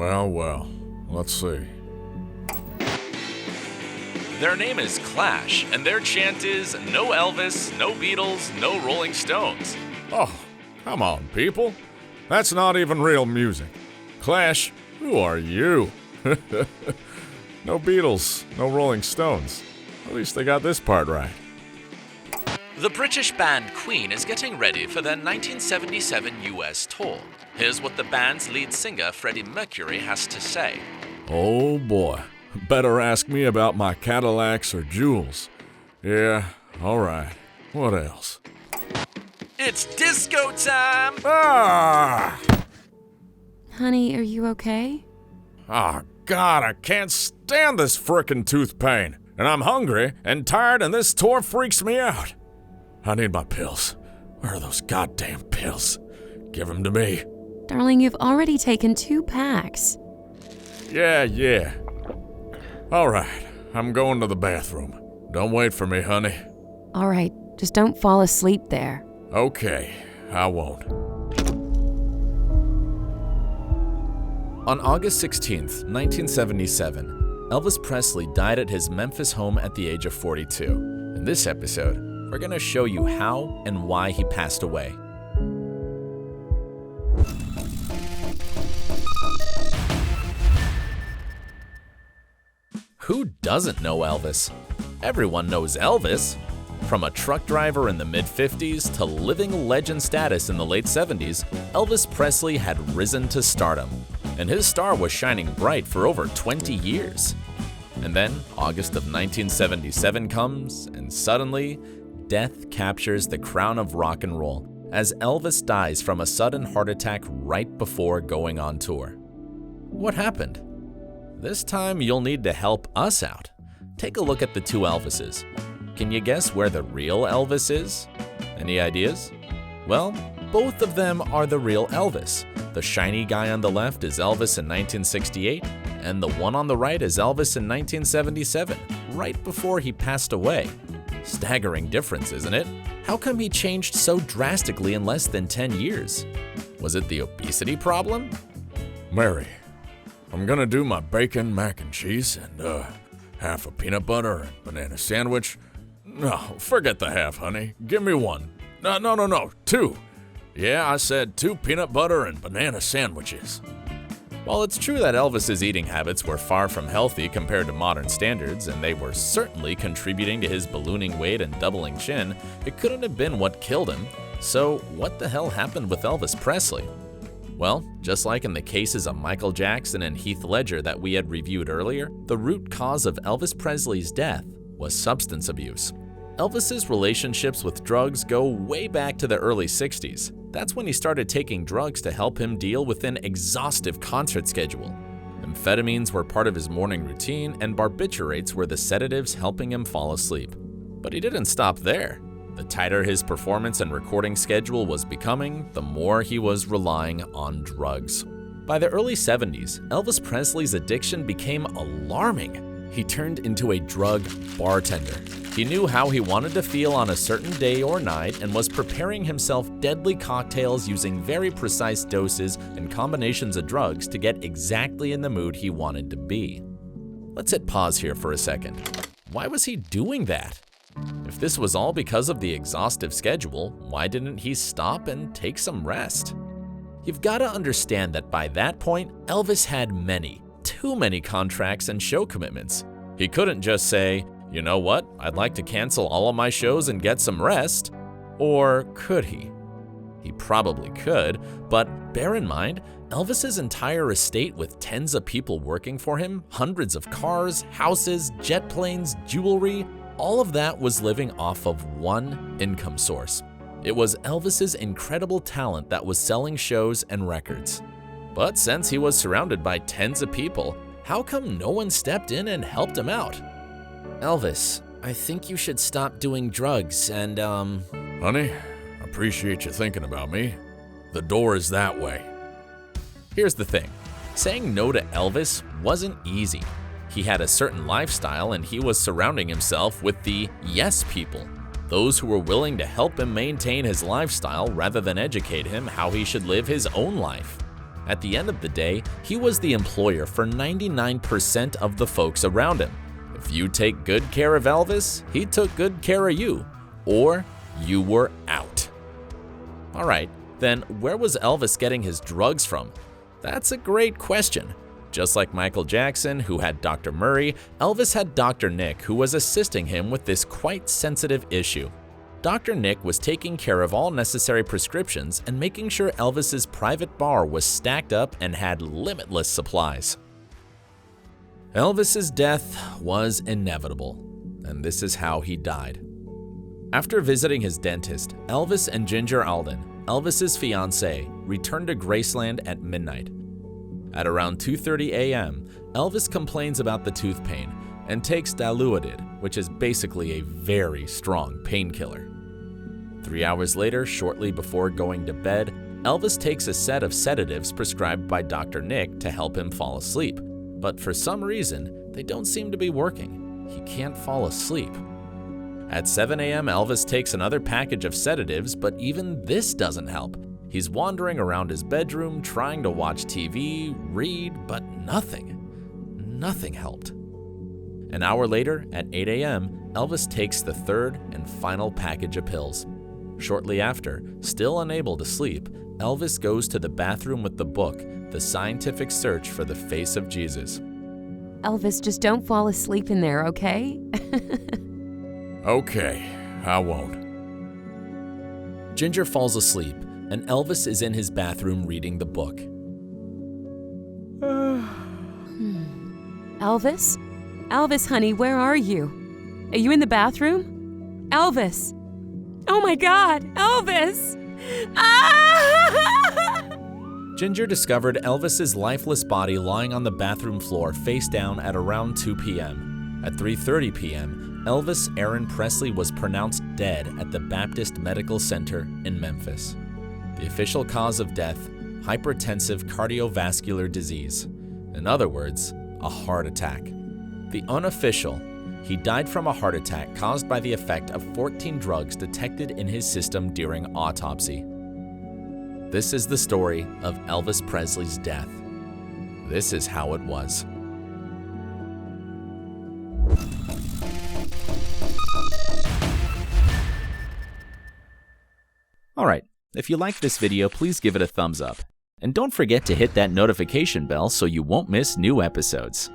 Well, let's see. Their name is Clash, and their chant is no Elvis, no Beatles, no Rolling Stones. Oh, come on, people. That's not even real music. Clash, who are you? No Beatles, no Rolling Stones. At least they got this part right. The British band Queen is getting ready for their 1977 US tour. Here's what the band's lead singer Freddie Mercury has to say. Oh boy, better ask me about my Cadillacs or jewels. Yeah, alright. What else? It's disco time! Ah! Honey, are you okay? Oh God, I can't stand this frickin' tooth pain. And I'm hungry and tired and this tour freaks me out. I need my pills. Where are those goddamn pills? Give them to me. Darling, you've already taken 2 packs. Yeah. All right, I'm going to the bathroom. Don't wait for me, honey. All right, just don't fall asleep there. Okay, I won't. On August 16th, 1977, Elvis Presley died at his Memphis home at the age of 42. In this episode, we're going to show you how and why he passed away. Who doesn't know Elvis? Everyone knows Elvis. From a truck driver in the mid-50s to living legend status in the late 70s, Elvis Presley had risen to stardom, and his star was shining bright for over 20 years. And then August of 1977 comes, and suddenly, death captures the crown of rock and roll as Elvis dies from a sudden heart attack right before going on tour. What happened? This time you'll need to help us out. Take a look at the 2 Elvises. Can you guess where the real Elvis is? Any ideas? Well, both of them are the real Elvis. The shiny guy on the left is Elvis in 1968, and the one on the right is Elvis in 1977, right before he passed away. Staggering difference, isn't it? How come he changed so drastically in less than 10 years? Was it the obesity problem? Mary, I'm gonna do my bacon, mac and cheese, and half a peanut butter and banana sandwich. No, forget the half, honey. Give me 1. No, 2. Yeah, I said 2 peanut butter and banana sandwiches. While it's true that Elvis's eating habits were far from healthy compared to modern standards, and they were certainly contributing to his ballooning weight and doubling chin, it couldn't have been what killed him. So what the hell happened with Elvis Presley? Well, just like in the cases of Michael Jackson and Heath Ledger that we had reviewed earlier, the root cause of Elvis Presley's death was substance abuse. Elvis's relationships with drugs go way back to the early 60s. That's when he started taking drugs to help him deal with an exhaustive concert schedule. Amphetamines were part of his morning routine, and barbiturates were the sedatives helping him fall asleep. But he didn't stop there. The tighter his performance and recording schedule was becoming, the more he was relying on drugs. By the early 70s, Elvis Presley's addiction became alarming. He turned into a drug bartender. He knew how he wanted to feel on a certain day or night and was preparing himself deadly cocktails using very precise doses and combinations of drugs to get exactly in the mood he wanted to be. Let's hit pause here for a second. Why was he doing that? If this was all because of the exhaustive schedule, why didn't he stop and take some rest? You've got to understand that by that point, Elvis had too many contracts and show commitments. He couldn't just say, you know what, I'd like to cancel all of my shows and get some rest. Or could he? He probably could, but bear in mind, Elvis's entire estate with tens of people working for him, hundreds of cars, houses, jet planes, jewelry, all of that was living off of one income source. It was Elvis's incredible talent that was selling shows and records. But since he was surrounded by tens of people, how come no one stepped in and helped him out? Elvis, I think you should stop doing drugs and, Honey, I appreciate you thinking about me. The door is that way. Here's the thing. Saying no to Elvis wasn't easy. He had a certain lifestyle and he was surrounding himself with the yes people, those who were willing to help him maintain his lifestyle rather than educate him how he should live his own life. At the end of the day, he was the employer for 99% of the folks around him. If you take good care of Elvis, he took good care of you, or you were out. Alright, then where was Elvis getting his drugs from? That's a great question. Just like Michael Jackson, who had Dr. Murray, Elvis had Dr. Nick, who was assisting him with this quite sensitive issue. Dr. Nick was taking care of all necessary prescriptions and making sure Elvis's private bar was stacked up and had limitless supplies. Elvis's death was inevitable, and this is how he died. After visiting his dentist, Elvis and Ginger Alden, Elvis's fiancée, returned to Graceland at midnight. At around 2:30 a.m., Elvis complains about the tooth pain and takes Dilucidid, which is basically a very strong painkiller. 3 hours later, shortly before going to bed, Elvis takes a set of sedatives prescribed by Dr. Nick to help him fall asleep, but for some reason, they don't seem to be working. He can't fall asleep. At 7 a.m., Elvis takes another package of sedatives, but even this doesn't help. He's wandering around his bedroom, trying to watch TV, read, but nothing. Nothing helped. An hour later, at 8 a.m., Elvis takes the third and final package of pills. Shortly after, still unable to sleep, Elvis goes to the bathroom with the book, The Scientific Search for the Face of Jesus. Elvis, just don't fall asleep in there, okay? Okay, I won't. Ginger falls asleep, and Elvis is in his bathroom reading the book. Elvis? Elvis, honey, where are you? Are you in the bathroom? Elvis! Oh my God, Elvis! Ah! Ginger discovered Elvis's lifeless body lying on the bathroom floor face down at around 2 p.m. At 3:30 p.m., Elvis Aaron Presley was pronounced dead at the Baptist Medical Center in Memphis. The official cause of death, hypertensive cardiovascular disease. In other words, a heart attack. The unofficial, he died from a heart attack caused by the effect of 14 drugs detected in his system during autopsy. This is the story of Elvis Presley's death. This is how it was. Alright, if you liked this video, please give it a thumbs up. And don't forget to hit that notification bell so you won't miss new episodes.